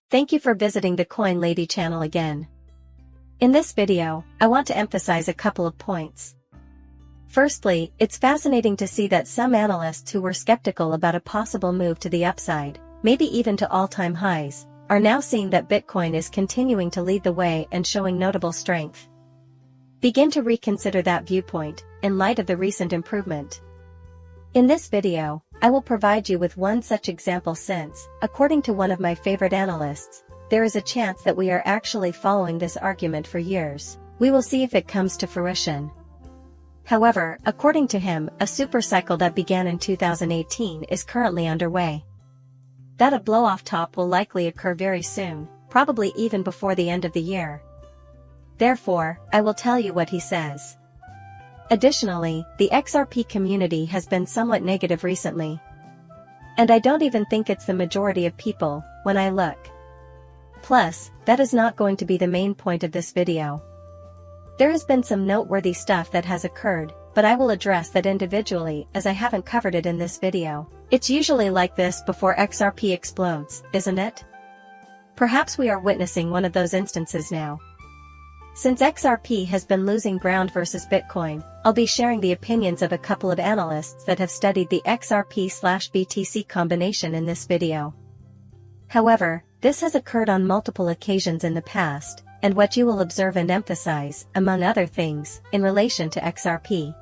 Thank you for visiting the Coin Lady channel again. In this video, I want to emphasize a couple of points. Firstly, it's fascinating to see that some analysts who were skeptical about a possible move to the upside, maybe even to all-time highs, are now seeing that Bitcoin is continuing to lead the way and showing notable strength. Begin to reconsider that viewpoint, in light of the recent improvement. In this video, I will provide you with one such example since, according to one of my favorite analysts, there is a chance that we are actually following this argument for years. We will see if it comes to fruition. However, according to him, a supercycle that began in 2018 is currently underway. That a blow-off top will likely occur very soon, probably even before the end of the year. Therefore, I will tell you what he says. Additionally, the XRP community has been somewhat negative recently. And I don't even think it's the majority of people, when I look. Plus, that is not going to be the main point of this video. There has been some noteworthy stuff that has occurred, but I will address that individually as I haven't covered it in this video. It's usually like this before XRP explodes, isn't it? Perhaps we are witnessing one of those instances now. Since XRP has been losing ground versus Bitcoin, I'll be sharing the opinions of a couple of analysts that have studied the XRP/BTC combination in this video. However, this has occurred on multiple occasions in the past, and what you will observe and emphasize, among other things, in relation to XRP.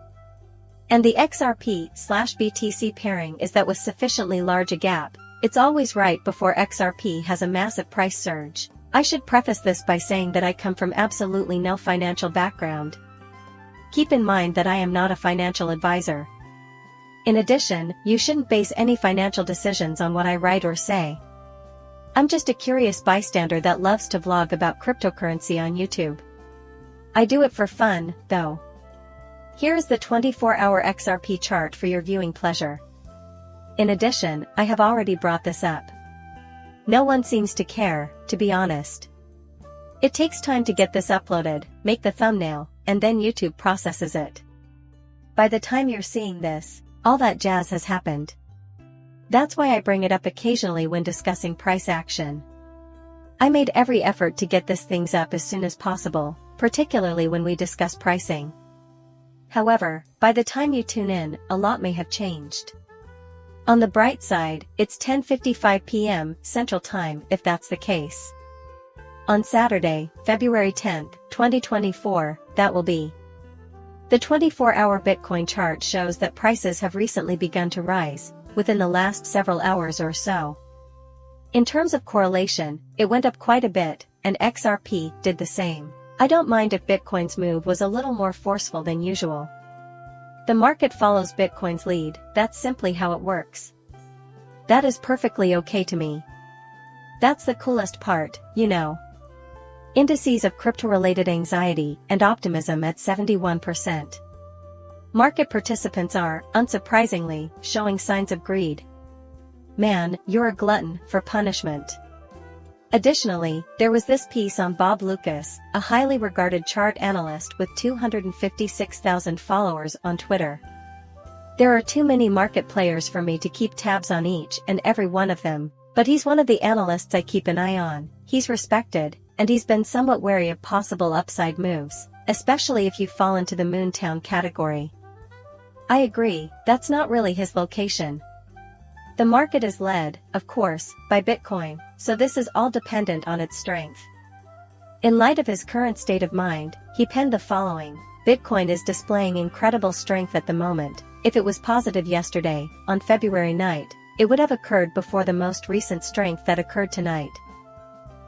And the XRP/BTC pairing is that with sufficiently large a gap, it's always right before XRP has a massive price surge. I should preface this by saying that I come from absolutely no financial background. Keep in mind that I am not a financial advisor. In addition, you shouldn't base any financial decisions on what I write or say. I'm just a curious bystander that loves to vlog about cryptocurrency on YouTube. I do it for fun, though. Here is the 24-hour XRP chart for your viewing pleasure. In addition, I have already brought this up. No one seems to care, to be honest. It takes time to get this uploaded, make the thumbnail, and then YouTube processes it. By the time you're seeing this, all that jazz has happened. That's why I bring it up occasionally when discussing price action. I made every effort to get this things up as soon as possible, particularly when we discuss pricing. However, by the time you tune in, a lot may have changed. On the bright side, it's 10:55 p.m. Central Time if that's the case. On Saturday, February 10th, 2024, that will be. The 24-hour Bitcoin chart shows that prices have recently begun to rise, within the last several hours or so. In terms of correlation, it went up quite a bit, and XRP did the same. I don't mind if Bitcoin's move was a little more forceful than usual. The market follows Bitcoin's lead, that's simply how it works. That is perfectly okay to me. That's the coolest part, you know. Indices of crypto-related anxiety and optimism at 71%. Market participants are, unsurprisingly, showing signs of greed. Man, you're a glutton for punishment. Additionally, there was this piece on Bob Lucas, a highly regarded chart analyst with 256,000 followers on Twitter. There are too many market players for me to keep tabs on each and every one of them, but he's one of the analysts I keep an eye on. He's respected, and he's been somewhat wary of possible upside moves, especially if you fall into the Moontown category. I agree, that's not really his location. The market is led, of course, by Bitcoin, so this is all dependent on its strength. In light of his current state of mind, he penned the following: Bitcoin is displaying incredible strength at the moment. If it was positive yesterday, on February night, it would have occurred before the most recent strength that occurred tonight.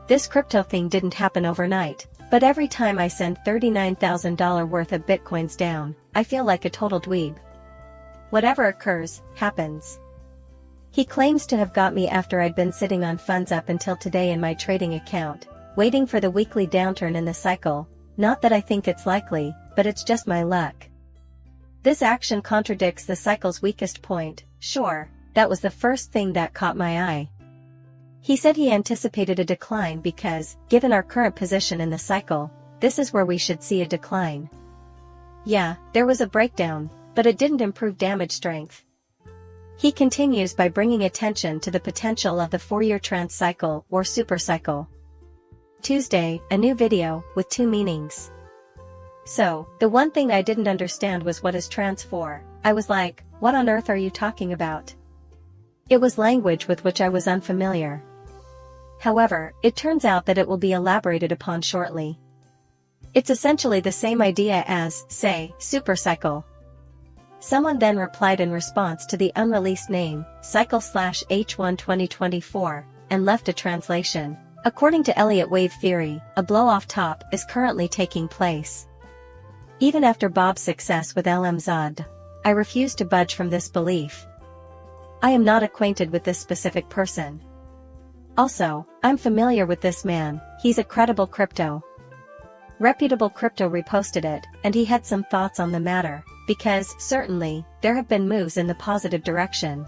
This crypto thing didn't happen overnight, but every time I send $39,000 worth of Bitcoins down, I feel like a total dweeb. Whatever occurs, happens. He claims to have got me after I'd been sitting on funds up until today in my trading account, waiting for the weekly downturn in the cycle. Not that I think it's likely, but it's just my luck. This action contradicts the cycle's weakest point. Sure, that was the first thing that caught my eye. He said he anticipated a decline because, given our current position in the cycle, this is where we should see a decline. Yeah, there was a breakdown, but it didn't improve damage strength. He continues by bringing attention to the potential of the four-year trans cycle or supercycle. Tuesday, a new video with two meanings. So, the one thing I didn't understand was what is trans for. I was like, what on earth are you talking about? It was language with which I was unfamiliar. However, it turns out that it will be elaborated upon shortly. It's essentially the same idea as, say, supercycle. Someone then replied in response to the unreleased name, cycle/H1 2024, and left a translation. According to Elliott wave theory, a blow-off top is currently taking place. Even after Bob's success with LMZod, I refuse to budge from this belief. I am not acquainted with this specific person. Also, I'm familiar with this man, he's a credible crypto. Reputable Crypto reposted it, and he had some thoughts on the matter, because, certainly, there have been moves in the positive direction.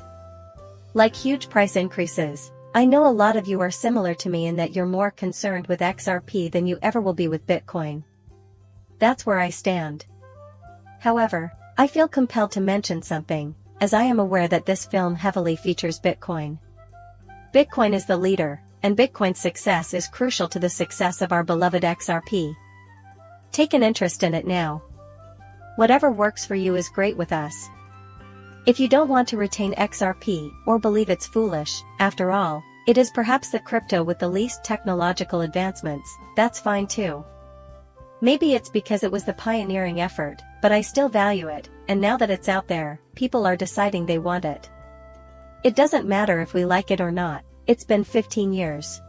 Like huge price increases, I know a lot of you are similar to me in that you're more concerned with XRP than you ever will be with Bitcoin. That's where I stand. However, I feel compelled to mention something, as I am aware that this film heavily features Bitcoin. Bitcoin is the leader, and Bitcoin's success is crucial to the success of our beloved XRP. Take an interest in it now. Whatever works for you is great with us. If you don't want to retain XRP or believe it's foolish, after all, it is perhaps the crypto with the least technological advancements, that's fine too. Maybe it's because it was the pioneering effort, but I still value it, and now that it's out there, people are deciding they want it. It doesn't matter if we like it or not, it's been 15 years.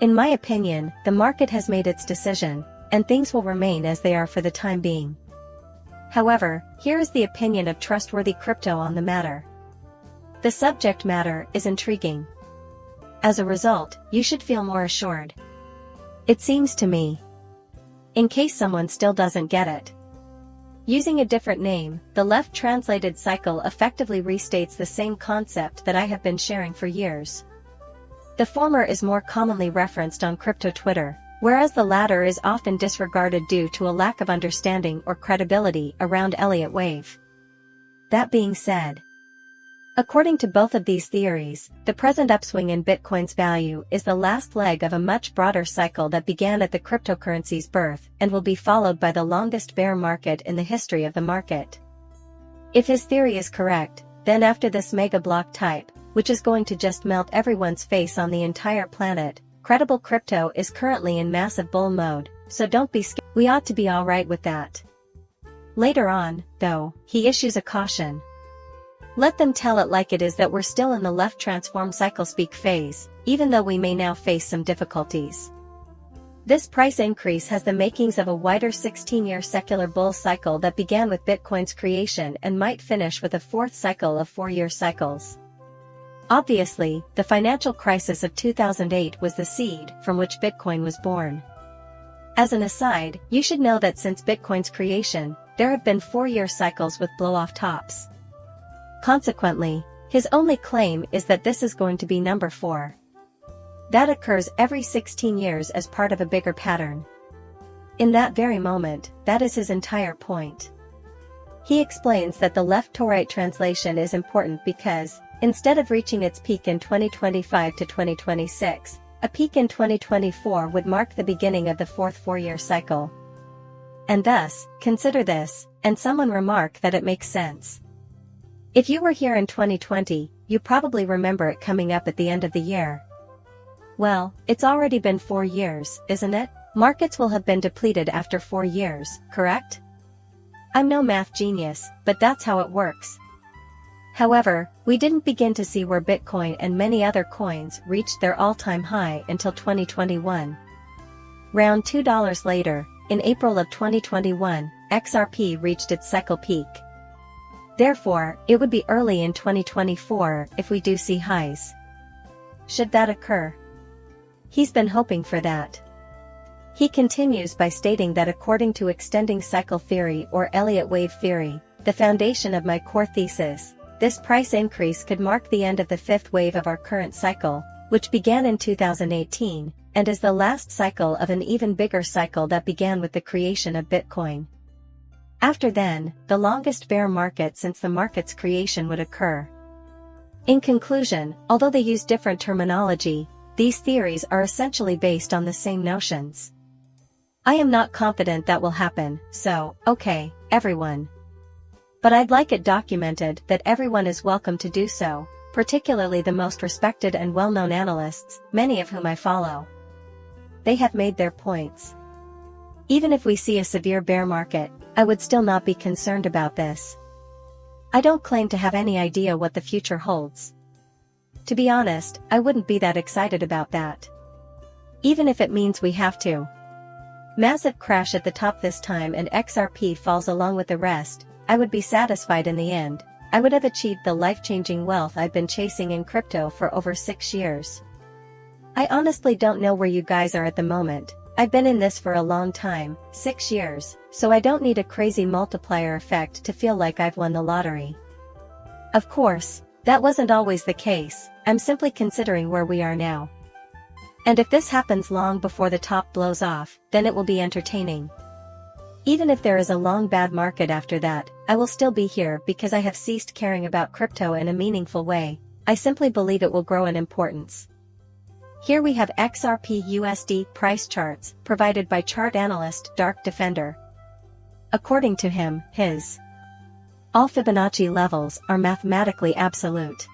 In my opinion, the market has made its decision, and things will remain as they are for the time being. However, here is the opinion of trustworthy crypto on the matter. The subject matter is intriguing. As a result, you should feel more assured. It seems to me. In case someone still doesn't get it. Using a different name, the left-translated cycle effectively restates the same concept that I have been sharing for years. The former is more commonly referenced on crypto Twitter, whereas the latter is often disregarded due to a lack of understanding or credibility around Elliott wave. That being said, according to both of these theories, the present upswing in Bitcoin's value is the last leg of a much broader cycle that began at the cryptocurrency's birth and will be followed by the longest bear market in the history of the market. If his theory is correct, then after this mega block type, which is going to just melt everyone's face on the entire planet, credible crypto is currently in massive bull mode, so don't be scared. We ought to be alright with that. Later on, though, he issues a caution. Let them tell it like it is that we're still in the left transform cycle speak phase, even though we may now face some difficulties. This price increase has the makings of a wider 16-year secular bull cycle that began with Bitcoin's creation and might finish with a fourth cycle of 4-year cycles. Obviously, the financial crisis of 2008 was the seed from which Bitcoin was born. As an aside, you should know that since Bitcoin's creation, there have been 4-year cycles with blow-off tops. Consequently, his only claim is that this is going to be number 4. That occurs every 16 years as part of a bigger pattern. In that very moment, that is his entire point. He explains that the left-to-right translation is important because, instead of reaching its peak in 2025 to 2026, a peak in 2024 would mark the beginning of the fourth 4-year cycle. And thus, consider this, and someone remark that it makes sense. If you were here in 2020, you probably remember it coming up at the end of the year. Well, it's already been 4 years, isn't it? Markets will have been depleted after 4 years, correct? I'm no math genius, but that's how it works. However, we didn't begin to see where Bitcoin and many other coins reached their all-time high until 2021. Round $2 later, in April of 2021, XRP reached its cycle peak. Therefore, it would be early in 2024 if we do see highs. Should that occur? He's been hoping for that. He continues by stating that according to extending cycle theory or Elliott wave theory, the foundation of my core thesis, this price increase could mark the end of the 5th wave of our current cycle, which began in 2018, and is the last cycle of an even bigger cycle that began with the creation of Bitcoin. After then, the longest bear market since the market's creation would occur. In conclusion, although they use different terminology, these theories are essentially based on the same notions. I am not confident that will happen, so, okay, everyone. But I'd like it documented that everyone is welcome to do so, particularly the most respected and well-known analysts, many of whom I follow. They have made their points. Even if we see a severe bear market, I would still not be concerned about this. I don't claim to have any idea what the future holds. To be honest, I wouldn't be that excited about that. Even if it means we have to. Massive crash at the top this time and XRP falls along with the rest, I would be satisfied in the end. I would have achieved the life-changing wealth I've been chasing in crypto for over 6 years. I honestly don't know where you guys are at the moment. I've been in this for a long time, 6 years, so I don't need a crazy multiplier effect to feel like I've won the lottery. Of course, that wasn't always the case. I'm simply considering where we are now. And if this happens long before the top blows off, then it will be entertaining. Even if there is a long bad market after that, I will still be here because I have ceased caring about crypto in a meaningful way. I simply believe it will grow in importance. Here we have XRP USD price charts provided by chart analyst Dark Defender. According to him, all Fibonacci levels are mathematically absolute.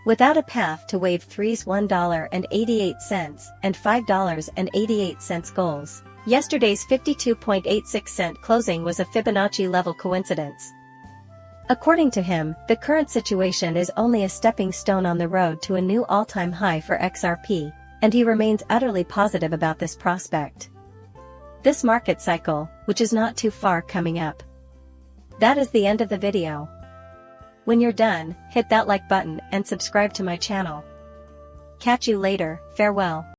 Without a path to wave 3's $1.88 and $5.88 goals, yesterday's 52.86-cent closing was a Fibonacci level coincidence. According to him, the current situation is only a stepping stone on the road to a new all-time high for XRP, and he remains utterly positive about this prospect. This market cycle, which is not too far coming up. That is the end of the video. When you're done, hit that like button and subscribe to my channel. Catch you later, farewell.